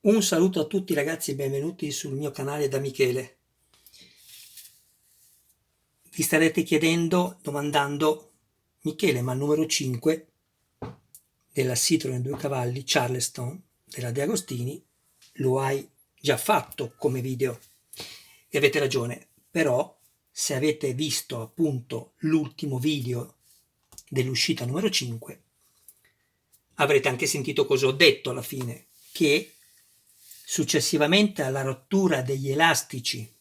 Un saluto a tutti ragazzi e benvenuti sul mio canale da Michele. Vi starete domandando, Michele, ma il numero 5 della Citroen 2 cavalli Charleston della De Agostini lo hai già fatto come video. E avete ragione, però se avete visto appunto l'ultimo video dell'uscita numero 5 avrete anche sentito cosa ho detto alla fine, che successivamente alla rottura degli elastici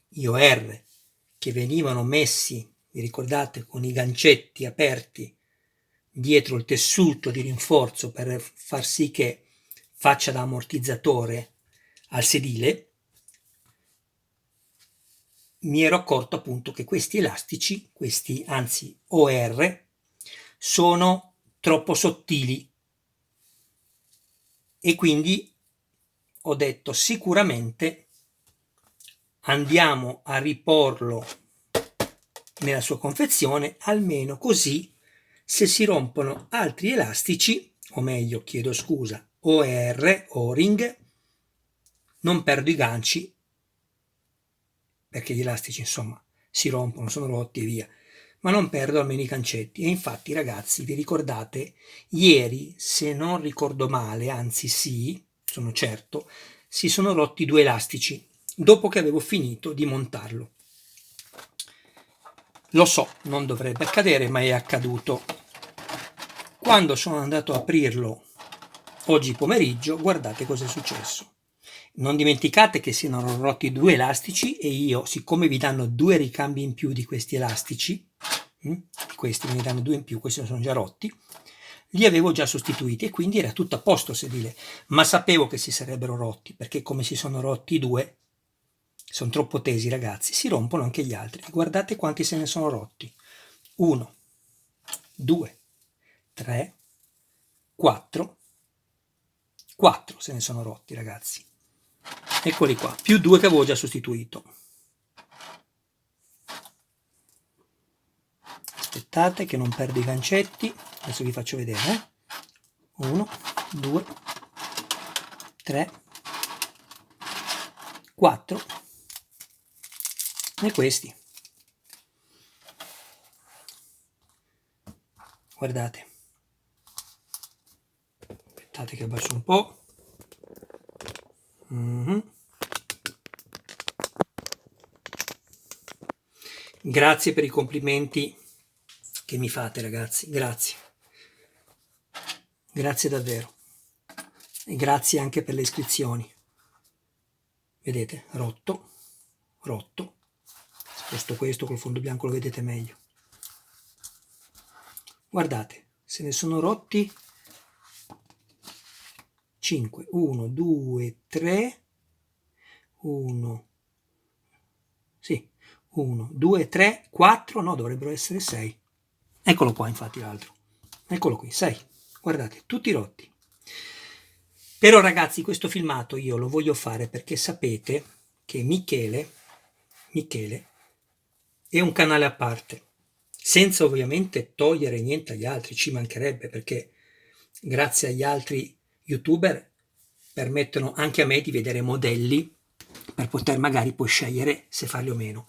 IOR che venivano messi, vi ricordate, con i gancetti aperti dietro il tessuto di rinforzo per far sì che faccia da ammortizzatore al sedile, mi ero accorto appunto che questi elastici, anzi OR, sono troppo sottili e quindi ho detto sicuramente andiamo a riporlo nella sua confezione, almeno così se si rompono altri elastici, o meglio chiedo scusa, OR, O-ring, non perdo i ganci, perché gli elastici insomma si rompono, sono rotti e via, ma non perdo almeno i gancetti. E infatti ragazzi, vi ricordate, ieri, se non ricordo male, anzi sì, sono certo, si sono rotti due elastici dopo che avevo finito di montarlo. Lo so, non dovrebbe accadere, ma è accaduto. Quando sono andato a aprirlo oggi pomeriggio, guardate cosa è successo. Non dimenticate che si erano rotti due elastici e io, siccome vi danno due ricambi in più di questi elastici, questi me ne danno due in più, questi sono già rotti, li avevo già sostituiti e quindi era tutto a posto il sedile, ma sapevo che si sarebbero rotti, perché come si sono rotti due, sono troppo tesi ragazzi, si rompono anche gli altri. Guardate quanti se ne sono rotti. 1, 2, 3, 4, 4 se ne sono rotti ragazzi. Eccoli qua, più 2 che avevo già sostituito. Aspettate che non perdo i gancetti, adesso vi faccio vedere. 1, 2, 3, 4 e questi. Guardate. Aspettate che abbasso un po'. Grazie per i complimenti che mi fate ragazzi, grazie. Grazie davvero. E grazie anche per le iscrizioni. Vedete, rotto, rotto. Sposto questo col fondo bianco, lo vedete meglio. Guardate, se ne sono rotti 5, 1, 2, 3, 1, sì, 1, 2, 3, 4, no, dovrebbero essere 6. Eccolo qua infatti l'altro, eccolo qui, 6, guardate, tutti rotti. Però ragazzi, questo filmato io lo voglio fare perché sapete che Michele è un canale a parte, senza ovviamente togliere niente agli altri, ci mancherebbe, perché grazie agli altri youtuber permettono anche a me di vedere modelli per poter magari poi scegliere se farli o meno.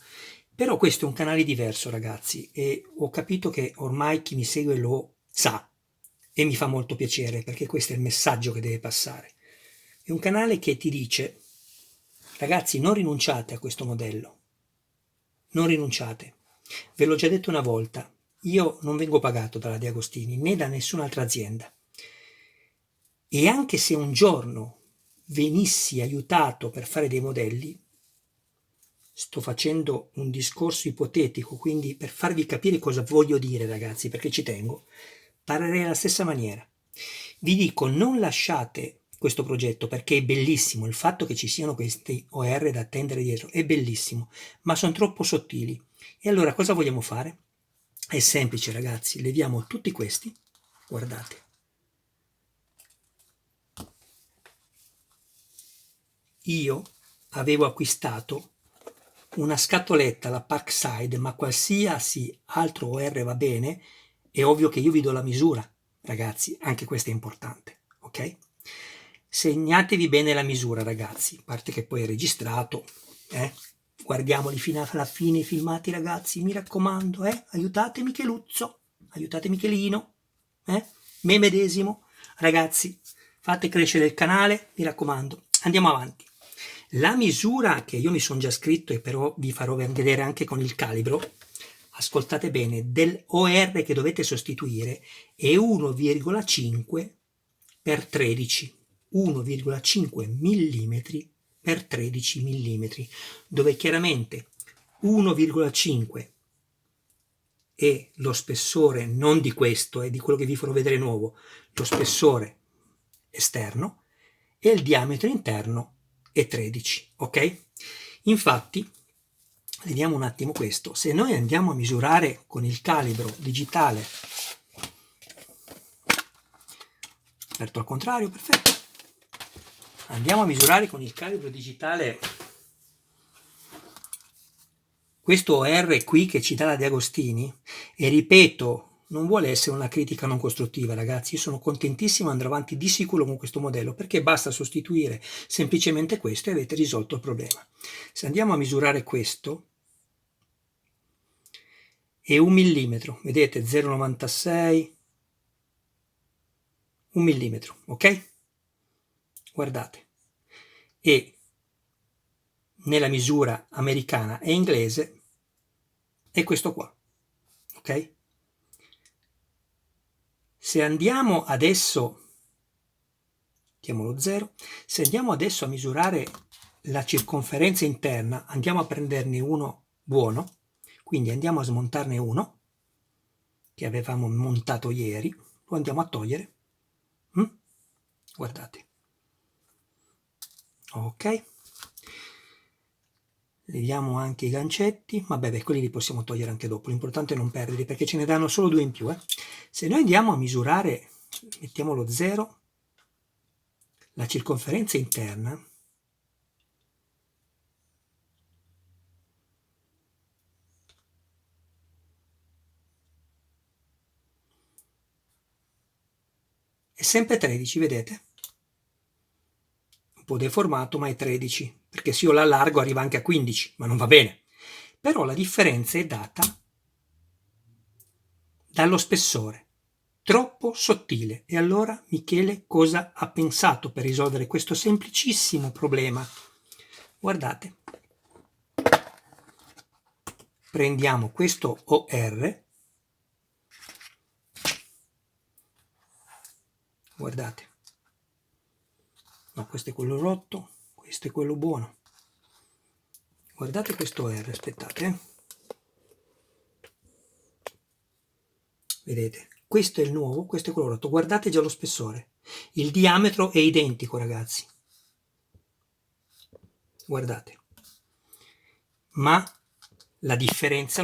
Però questo è un canale diverso ragazzi e ho capito che ormai chi mi segue lo sa e mi fa molto piacere perché questo è il messaggio che deve passare. È un canale che ti dice ragazzi, non rinunciate a questo modello, non rinunciate. Ve l'ho già detto una volta, io non vengo pagato dalla De Agostini né da nessun'altra azienda. E anche se un giorno venissi aiutato per fare dei modelli, sto facendo un discorso ipotetico, quindi per farvi capire cosa voglio dire ragazzi, perché ci tengo, parlerei alla stessa maniera. Vi dico, non lasciate questo progetto perché è bellissimo, il fatto che ci siano questi OR da attendere dietro è bellissimo, ma sono troppo sottili. E allora cosa vogliamo fare? È semplice ragazzi, leviamo tutti questi, guardate. Io avevo acquistato una scatoletta, la Parkside, ma qualsiasi altro OR va bene, è ovvio che io vi do la misura, ragazzi, anche questo è importante, ok? segnatevi bene la misura, ragazzi, a parte che poi è registrato, guardiamoli fino alla fine i filmati, ragazzi, mi raccomando, aiutate Micheluzzo, aiutate Michelino, me medesimo, ragazzi, fate crescere il canale, mi raccomando, andiamo avanti. La misura che io mi sono già scritto e però vi farò vedere anche con il calibro, ascoltate bene, del OR che dovete sostituire è 1,5 per 13, 1,5 mm per 13 mm, dove chiaramente 1,5 è lo spessore non di questo, è di quello che vi farò vedere nuovo, lo spessore esterno, e il diametro interno è 13, ok? Infatti, vediamo un attimo questo, se noi andiamo a misurare con il calibro digitale, aperto al contrario, perfetto, andiamo a misurare con il calibro digitale questo OR qui che ci dà la De Agostini, e ripeto, non vuole essere una critica non costruttiva, ragazzi, io sono contentissimo, andrò avanti di sicuro con questo modello, perché basta sostituire semplicemente questo e avete risolto il problema. Se andiamo a misurare questo, è 1 millimetro, vedete, 0,96, 1 millimetro, ok? Guardate, e nella misura americana e inglese è questo qua, ok? Se andiamo adesso, mettiamolo 0, se andiamo adesso a misurare la circonferenza interna, andiamo a prenderne uno buono, quindi andiamo a smontarne uno, che avevamo montato ieri, lo andiamo a togliere, guardate, ok, leviamo anche i gancetti, vabbè, quelli li possiamo togliere anche dopo, l'importante è non perderli perché ce ne danno solo 2 in più. Se noi andiamo a misurare, mettiamolo 0, la circonferenza interna, è sempre 13, vedete? Un po' deformato, ma è 13, perché se io l'allargo arriva anche a 15, ma non va bene. Però la differenza è data dallo spessore, troppo sottile. E allora Michele cosa ha pensato per risolvere questo semplicissimo problema? Guardate, prendiamo questo OR, guardate, no, questo è quello rotto, questo è quello buono. Guardate questo OR, aspettate, vedete, questo è il nuovo, questo è quello rotto, guardate già lo spessore, il diametro è identico, ragazzi, guardate, ma la differenza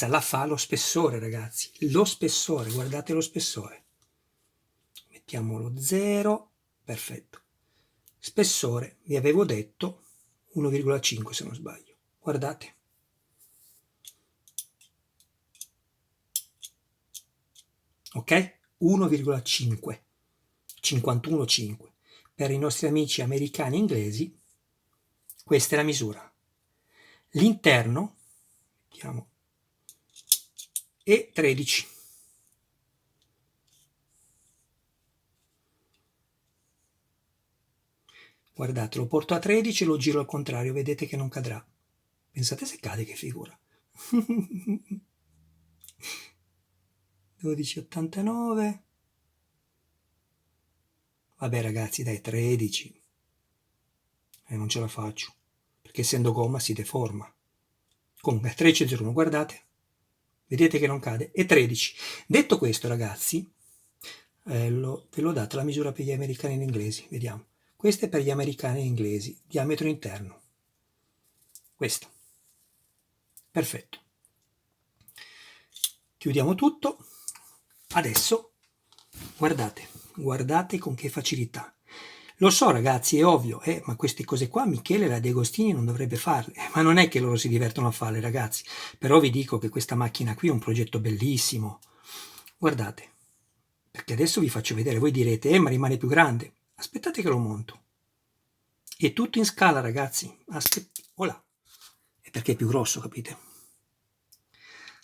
la fa lo spessore, ragazzi, lo spessore, guardate lo spessore, mettiamolo 0, perfetto, spessore, vi avevo detto 1,5 se non sbaglio, guardate, ok? 1,5, 51,5. Per i nostri amici americani e inglesi, questa è la misura. L'interno, mettiamo, è 13. Guardate, lo porto a 13 e lo giro al contrario, vedete che non cadrà. Pensate se cade, che figura. 12,89. Vabbè ragazzi, dai, 13. Non ce la faccio, perché essendo gomma si deforma. Comunque, 13,01, guardate. Vedete che non cade? E 13. Detto questo, ragazzi, ve l'ho data la misura per gli americani e gli inglesi. Vediamo. Questa è per gli americani e inglesi, diametro interno. Questo. Perfetto. Chiudiamo tutto. Adesso, guardate con che facilità. Lo so ragazzi, è ovvio, ma queste cose qua Michele la De Agostini non dovrebbe farle, ma non è che loro si divertono a farle, però vi dico che questa macchina qui è un progetto bellissimo. Guardate, perché adesso vi faccio vedere. Voi direte, ma rimane più grande. Aspettate che lo monto. È tutto in scala, ragazzi. Voilà. È perché è più grosso, capite?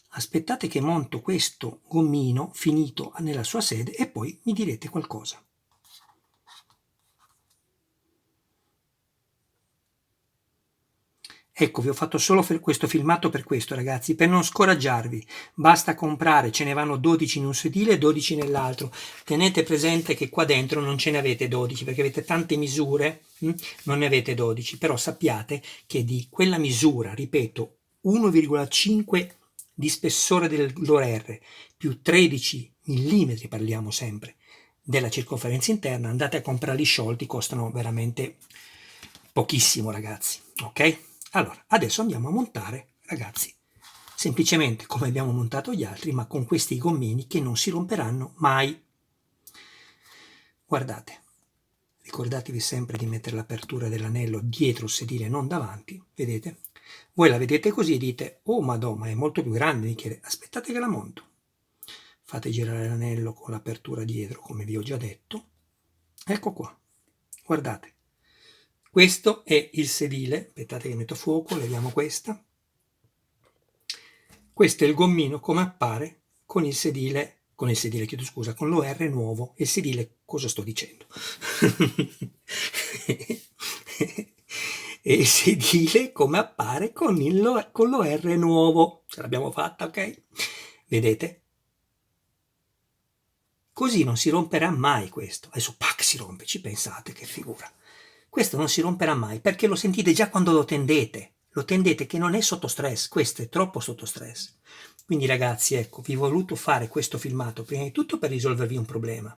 Aspettate che monto questo gommino finito nella sua sede e poi mi direte qualcosa. Ecco, vi ho fatto solo questo filmato per questo, ragazzi, per non scoraggiarvi. Basta comprare, ce ne vanno 12 in un sedile e 12 nell'altro. Tenete presente che qua dentro non ce ne avete 12, perché avete tante misure, non ne avete 12, però sappiate che di quella misura, ripeto, 1,5 di spessore dell'OR più 13 mm, parliamo sempre, della circonferenza interna, andate a comprarli sciolti, costano veramente pochissimo, ragazzi, ok? Allora, adesso andiamo a montare, ragazzi, semplicemente come abbiamo montato gli altri, ma con questi gommini che non si romperanno mai. Guardate, ricordatevi sempre di mettere l'apertura dell'anello dietro il sedile, non davanti, vedete? Voi la vedete così e dite, oh madonna, è molto più grande, mi chiede, aspettate che la monto. Fate girare l'anello con l'apertura dietro, come vi ho già detto. Ecco qua, guardate. Questo è il sedile, aspettate che metto fuoco, leviamo questa. Questo è il gommino come appare con il sedile, chiedo scusa, con l'OR nuovo. Il sedile, cosa sto dicendo? E il sedile come appare con l'OR nuovo. Ce l'abbiamo fatta, ok? Vedete? Così non si romperà mai questo. Adesso pac si rompe, ci pensate, che figura. Questo non si romperà mai perché lo sentite già quando lo tendete che non è sotto stress, questo è troppo sotto stress. Quindi ragazzi, ecco, vi ho voluto fare questo filmato prima di tutto per risolvervi un problema,